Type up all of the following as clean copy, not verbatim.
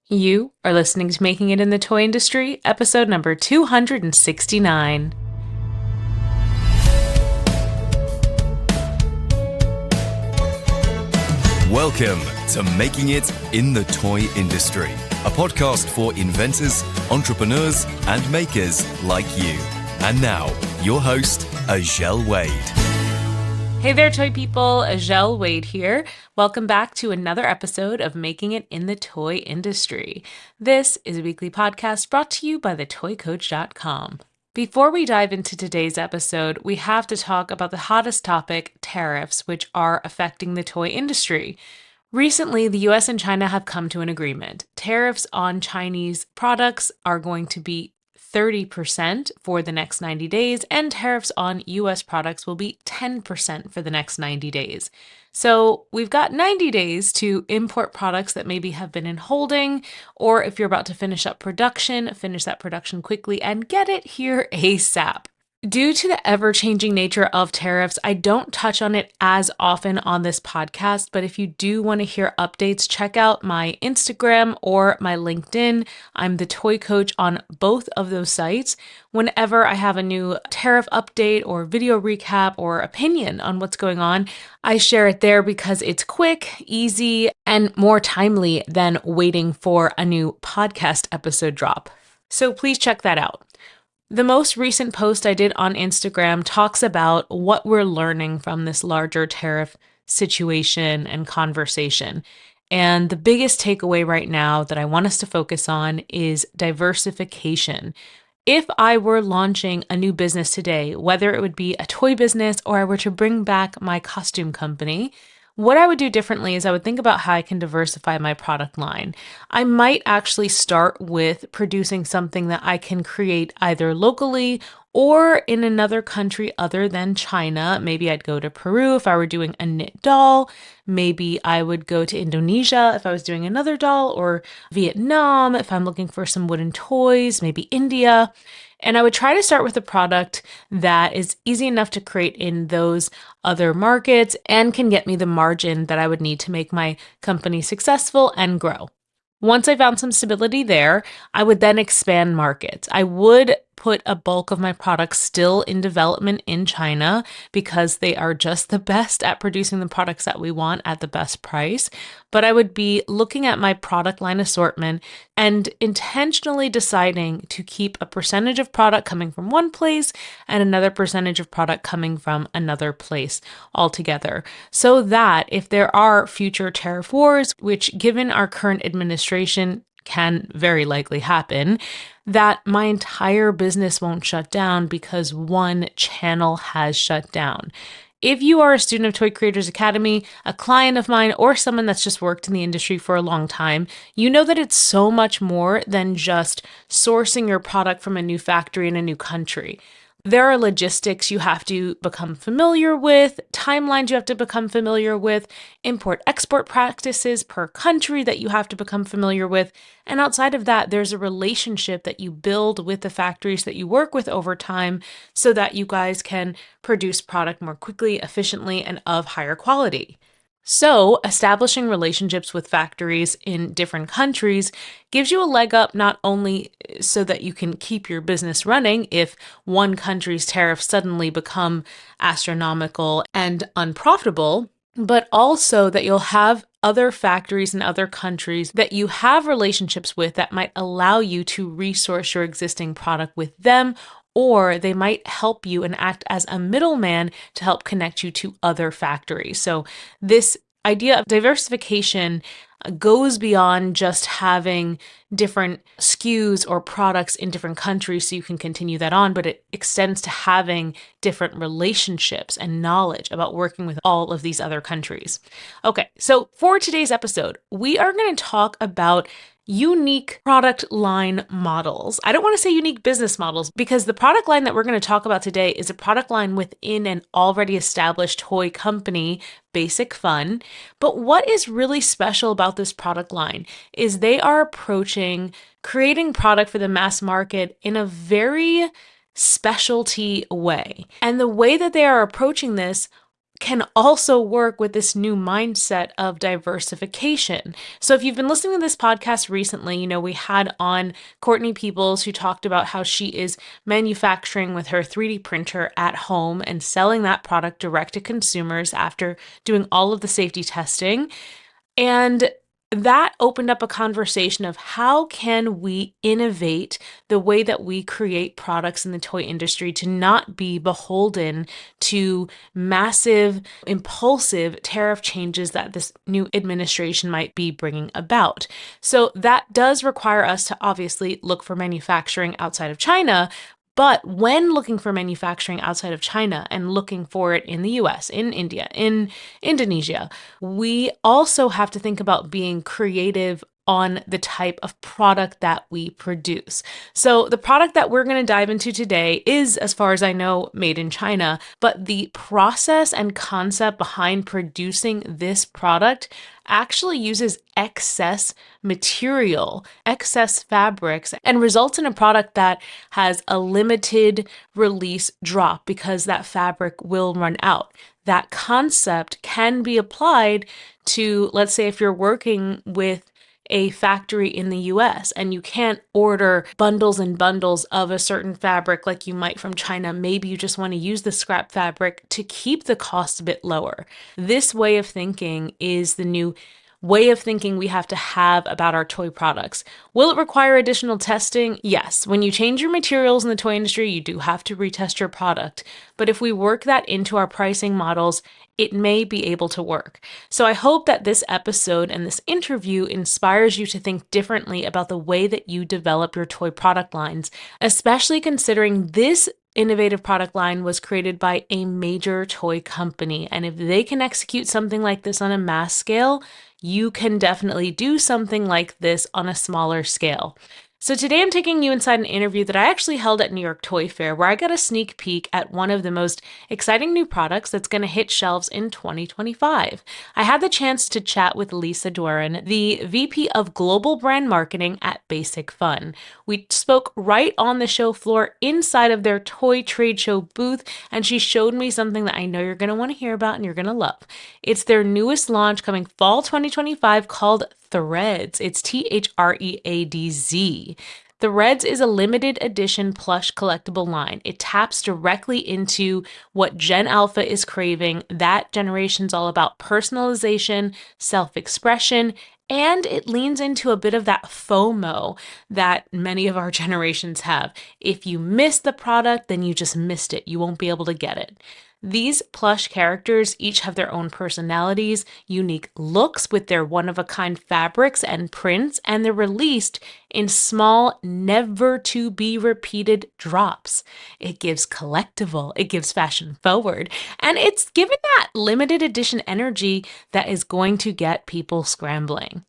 You are listening to Making It in the Toy Industry, episode number 269. Welcome to Making It in the Toy Industry, a podcast for inventors, entrepreneurs, and makers like you. And now, your host, Azhelle Wade. Hey there, toy people. Azhelle Wade here. Welcome back to another episode of Making It in the Toy Industry. This is a weekly podcast brought to you by thetoycoach.com. Before we dive into today's episode, we have to talk about the hottest topic, tariffs, which are affecting the toy industry. Recently, the US and China have come to an agreement. Tariffs on Chinese products are going to be 30% for the next 90 days, and tariffs on US products will be 10% for the next 90 days. So we've got 90 days to import products that maybe have been in holding, or if you're about to finish up production, finish that production quickly and get it here ASAP. Due to the ever-changing nature of tariffs, I don't touch on it as often on this podcast, but if you do want to hear updates, check out my Instagram or my LinkedIn. I'm the Toy Coach on both of those sites. Whenever I have a new tariff update or video recap or opinion on what's going on, I share it there because it's quick, easy, and more timely than waiting for a new podcast episode drop. So please check that out. The most recent post I did on Instagram talks about what we're learning from this larger tariff situation and conversation. And the biggest takeaway right now that I want us to focus on is diversification. If I were launching a new business today, whether it would be a toy business or I were to bring back my costume company, what I would do differently is I would think about how I can diversify my product line. I might actually start with producing something that I can create either locally or in another country other than China. Maybe I'd go to Peru if I were doing a knit doll. Maybe I would go to Indonesia if I was doing another doll, or Vietnam if I'm looking for some wooden toys, maybe India. And I would try to start with a product that is easy enough to create in those other markets and can get me the margin that I would need to make my company successful and grow. Once I found some stability there, I would then expand markets. I would put a bulk of my products still in development in China because they are just the best at producing the products that we want at the best price. But I would be looking at my product line assortment and intentionally deciding to keep a percentage of product coming from one place and another percentage of product coming from another place altogether. So that if there are future tariff wars, which given our current administration can very likely happen, that my entire business won't shut down because one channel has shut down. If you are a student of Toy Creators Academy, a client of mine, or someone that's just worked in the industry for a long time, you know that it's so much more than just sourcing your product from a new factory in a new country. There are logistics you have to become familiar with, timelines you have to become familiar with, import-export practices per country that you have to become familiar with. And outside of that, there's a relationship that you build with the factories that you work with over time so that you guys can produce product more quickly, efficiently, and of higher quality. So, establishing relationships with factories in different countries gives you a leg up not only so that you can keep your business running if one country's tariffs suddenly become astronomical and unprofitable, but also that you'll have other factories in other countries that you have relationships with that might allow you to resource your existing product with them, or they might help you and act as a middleman to help connect you to other factories. So this idea of diversification goes beyond just having different SKUs or products in different countries so you can continue that on, but it extends to having different relationships and knowledge about working with all of these other countries. Okay, so for today's episode, we are going to talk about unique product line models. I don't want to say unique business models because the product line that we're going to talk about today is a product line within an already established toy company, Basic Fun. But what is really special about this product line is they are approaching creating product for the mass market in a very specialty way. And the way that they are approaching this can also work with this new mindset of diversification. So if you've been listening to this podcast recently, we had on Courtney Peoples, who talked about how she is manufacturing with her 3D printer at home and selling that product direct to consumers after doing all of the safety testing. And that opened up a conversation of how can we innovate the way that we create products in the toy industry to not be beholden to massive, impulsive tariff changes that this new administration might be bringing about. So that does require us to obviously look for manufacturing outside of China. But when looking for manufacturing outside of China and looking for it in the US, in India, in Indonesia, we also have to think about being creative on the type of product that we produce. So the product that we're going to dive into today is, as far as I know, made in China, but the process and concept behind producing this product actually uses excess material, excess fabrics, and results in a product that has a limited release drop because that fabric will run out. That concept can be applied to, let's say, if you're working with a factory in the US and you can't order bundles and bundles of a certain fabric like you might from China. Maybe you just want to use the scrap fabric to keep the cost a bit lower. This way of thinking is the new way of thinking we have to have about our toy products. Will it require additional testing? Yes. When you change your materials in the toy industry, you do have to retest your product. But if we work that into our pricing models, it may be able to work. So I hope that this episode and this interview inspires you to think differently about the way that you develop your toy product lines, especially considering this innovative product line was created by a major toy company. And if they can execute something like this on a mass scale, you can definitely do something like this on a smaller scale. So today I'm taking you inside an interview that I actually held at New York Toy Fair, where I got a sneak peek at one of the most exciting new products that's going to hit shelves in 2025. I had the chance to chat with Lisa Doiron, the VP of Global Brand Marketing at Basic Fun. We spoke right on the show floor inside of their toy trade show booth, and she showed me something that I know you're going to want to hear about and you're going to love. It's their newest launch coming fall 2025 called ThreadZ. It's ThreadZ. ThreadZ is a limited edition plush collectible line. It taps directly into what Gen Alpha is craving. That generation's all about personalization, self-expression, and it leans into a bit of that FOMO that many of our generations have. If you miss the product, then you just missed it. You won't be able to get it. These plush characters each have their own personalities, unique looks with their one-of-a-kind fabrics and prints, and they're released in small, never-to-be-repeated drops. It gives collectible, it gives fashion forward, and it's given that limited edition energy that is going to get people scrambling.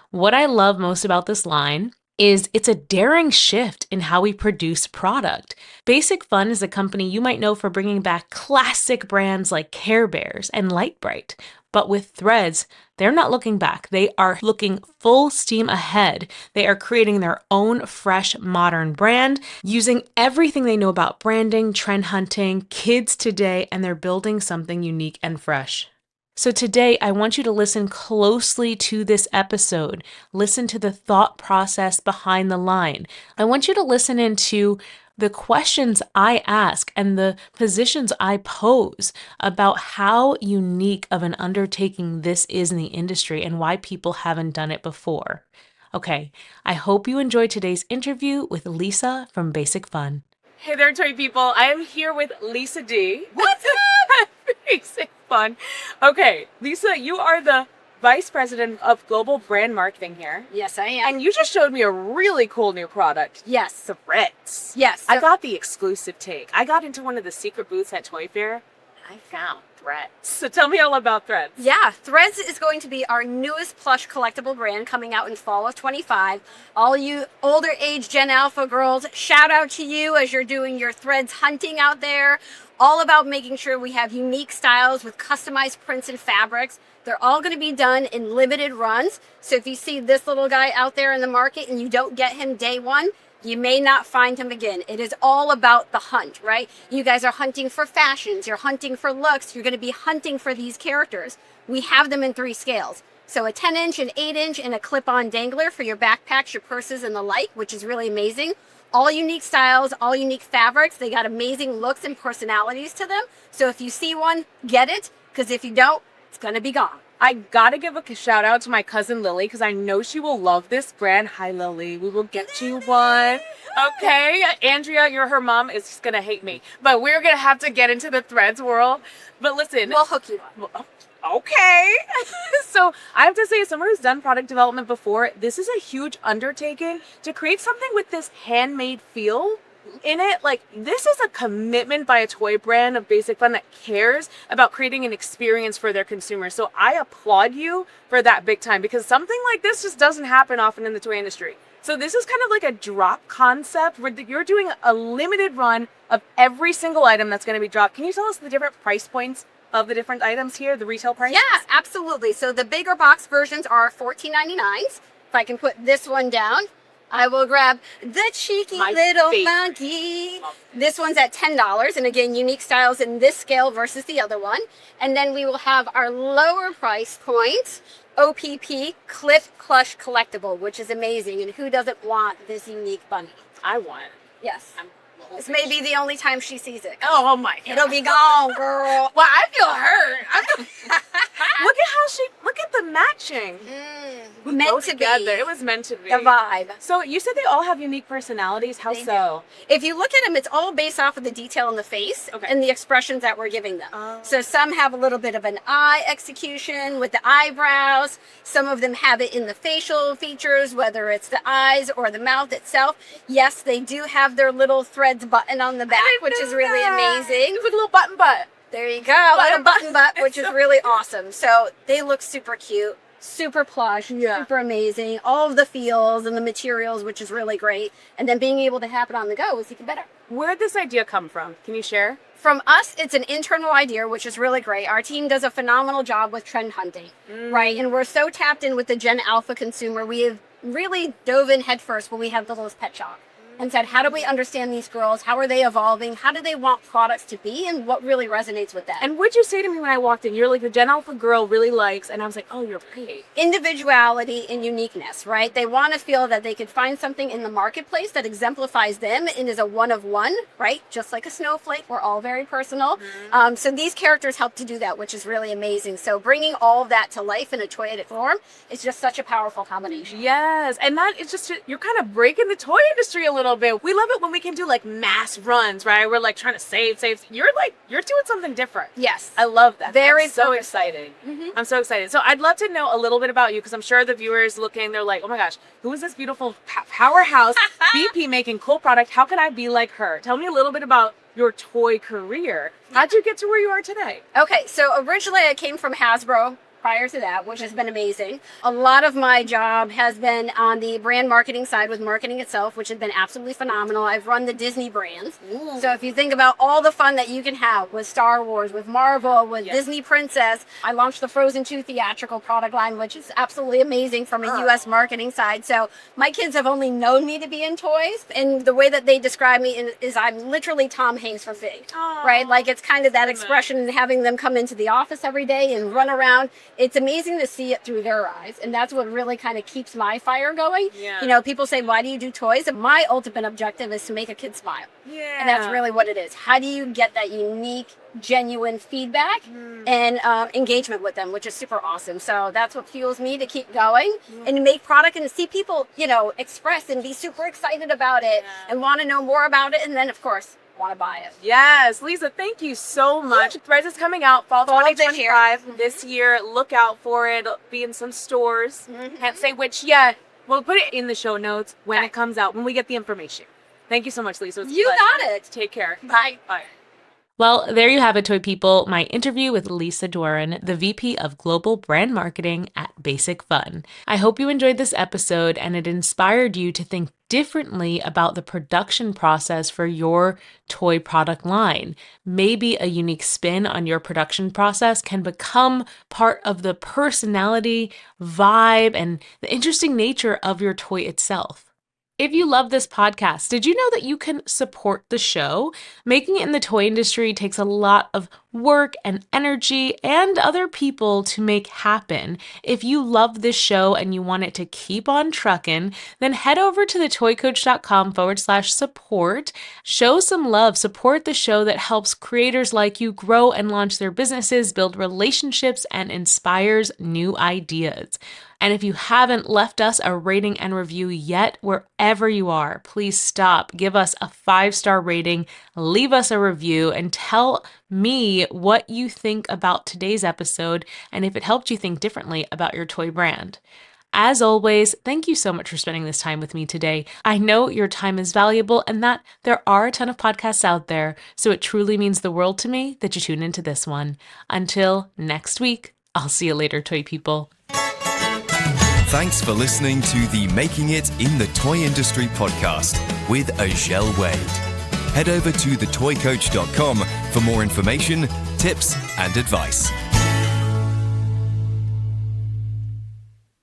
What I love most about this line is it's a daring shift in how we produce product. Basic Fun is a company you might know for bringing back classic brands like Care Bears and Light Bright. But with ThreadZ, they're not looking back. They are looking full steam ahead. They are creating their own fresh, modern brand, using everything they know about branding, trend hunting, kids today, and they're building something unique and fresh. So today, I want you to listen closely to this episode. Listen to the thought process behind the line. I want you to listen into the questions I ask and the positions I pose about how unique of an undertaking this is in the industry and why people haven't done it before. Okay, I hope you enjoyed today's interview with Lisa from Basic Fun. Hey there, toy people. I am here with Lisa D. What's up? Basic Fun. Okay, Lisa, you are the Vice President of Global Brand Marketing here. Yes, I am. And you just showed me a really cool new product. Yes. ThreadZ. Yes. I got the exclusive take. I got into one of the secret booths at Toy Fair. I found ThreadZ. So tell me all about ThreadZ. Yeah, ThreadZ is going to be our newest plush collectible brand coming out in fall of 25. All you older age Gen Alpha girls, shout out to you as you're doing your ThreadZ hunting out there. All about making sure we have unique styles with customized prints and fabrics. They're all going to be done in limited runs. So if you see this little guy out there in the market and you don't get him day one, You may not find him again. It is all about the hunt, right? You guys are hunting for fashions. You're hunting for looks. You're going to be hunting for these characters. We have them in 3 scales. So a 10-inch, an 8-inch, and a clip-on dangler for your backpacks, your purses, and the like, which is really amazing. All unique styles, all unique fabrics. They got amazing looks and personalities to them. So if you see one, get it, because if you don't, it's going to be gone. I gotta give a shout out to my cousin Lily because I know she will love this brand. Hi, Lily. We will get you one. Okay, Andrea, her mom is just gonna hate me, but we're gonna have to get into the ThreadZ world. But listen, We'll hook you up. Okay. So I have to say, as someone who's done product development before, this is a huge undertaking to create something with this handmade feel in it. Like, this is a commitment by a toy brand of Basic Fun that cares about creating an experience for their consumers. So I applaud you for that big time, because something like this just doesn't happen often in the toy industry. So this is kind of like a drop concept where you're doing a limited run of every single item that's going to be dropped. Can you tell us the different price points of the different items here, the retail price? Yeah, absolutely. So the bigger box versions are $14.99. If I can put this one down, I will grab the cheeky little monkey. This one's at $10. And again, unique styles in this scale versus the other one. And then we will have our lower price point, OPP Clip Plush Collectible, which is amazing. And who doesn't want this unique bunny? I want it. Yes. This may be the only time she sees it. Oh my God. It'll be gone, girl. Well, I feel hurt. Look at the matching. Meant to together. be. It was meant to be. The vibe. So you said they all have unique personalities. How They so? do. If you look at them, it's all based off of the detail in the face and the expressions that we're giving them. So some have a little bit of an eye execution with the eyebrows. Some of them have it in the facial features, whether it's the eyes or the mouth itself. Yes, they do have their little ThreadZ button on the back, which is really amazing. With a little button butt. There you go, little button butt, which is really awesome. So they look super cute, super plush, super amazing. All of the feels and the materials, which is really great. And then being able to have it on the go is even better. Where'd this idea come from? Can you share? From us, it's an internal idea, which is really great. Our team does a phenomenal job with trend hunting, right? And we're so tapped in with the Gen Alpha consumer. We have really dove in headfirst when we had the little pet shop and said, how do we understand these girls? How are they evolving? How do they want products to be? And what really resonates with them? And what'd you say to me when I walked in? You're like, the Gen Alpha girl really likes, and I was like, oh, you're right. Individuality and uniqueness, right? They want to feel that they could find something in the marketplace that exemplifies them and is a one of one, right? Just like a snowflake, we're all very personal. So these characters help to do that, which is really amazing. So bringing all of that to life in a toyetic form is just such a powerful combination. Yes, and that is just, you're kind of breaking the toy industry a little bit. We love it when we can do like mass runs, right? We're like trying to save. You're doing something different. Yes. I love that. Very I'm so excited. I'm so excited. So I'd love to know a little bit about you, because I'm sure the viewers looking, they're like, oh my gosh, who is this beautiful powerhouse BP making cool product? How can I be like her? Tell me a little bit about your toy career. How'd you get to where you are today? Okay, so originally I came from Hasbro prior to that, which has been amazing. A lot of my job has been on the brand marketing side with marketing itself, which has been absolutely phenomenal. I've run the Disney brands. So if you think about all the fun that you can have with Star Wars, with Marvel, with Disney Princess, I launched the Frozen 2 theatrical product line, which is absolutely amazing from a US marketing side. So my kids have only known me to be in toys, and the way that they describe me is I'm literally Tom Hanks from Fig, right? Like, it's kind of that expression, and having them come into the office every day and run around. It's amazing to see it through their eyes, and that's what really kind of keeps my fire going. You know, people say, why do you do toys? And my ultimate objective is to make a kid smile. And that's really what it is. How do you get that unique, genuine feedback and engagement with them, which is super awesome. So that's what fuels me to keep going and make product and to see people, you know, express and be super excited about it and want to know more about it. And then, of course, want to buy it. Yes, Lisa, thank you so much. ThreadZ is coming out fall 2025 this year. Look out for it. It'll be in some stores. Can't say which yet. We'll put it in the show notes when it comes out, when we get the information. Thank you so much, Lisa. You got it. Take care. Bye. Bye. Well, there you have it, toy people. My interview with Lisa Doiron, the VP of Global Brand Marketing at Basic Fun. I hope you enjoyed this episode and it inspired you to think differently about the production process for your toy product line. Maybe a unique spin on your production process can become part of the personality, vibe, and the interesting nature of your toy itself. If you love this podcast, did you know that you can support the show? Making it in the toy industry takes a lot of work and energy and other people to make happen. If you love this show and you want it to keep on trucking, then head over to thetoycoach.com/support. Show some love, support the show that helps creators like you grow and launch their businesses, build relationships, and inspires new ideas. And if you haven't left us a rating and review yet, wherever you are, please stop, give us a 5-star rating, leave us a review, and tell me what you think about today's episode and if it helped you think differently about your toy brand. As always, thank you so much for spending this time with me today. I know your time is valuable and that there are a ton of podcasts out there, so it truly means the world to me that you tune into this one. Until next week, I'll see you later, toy people. Thanks for listening to the Making It in the Toy Industry podcast with Azhelle Wade. Head over to thetoycoach.com for more information, tips, and advice.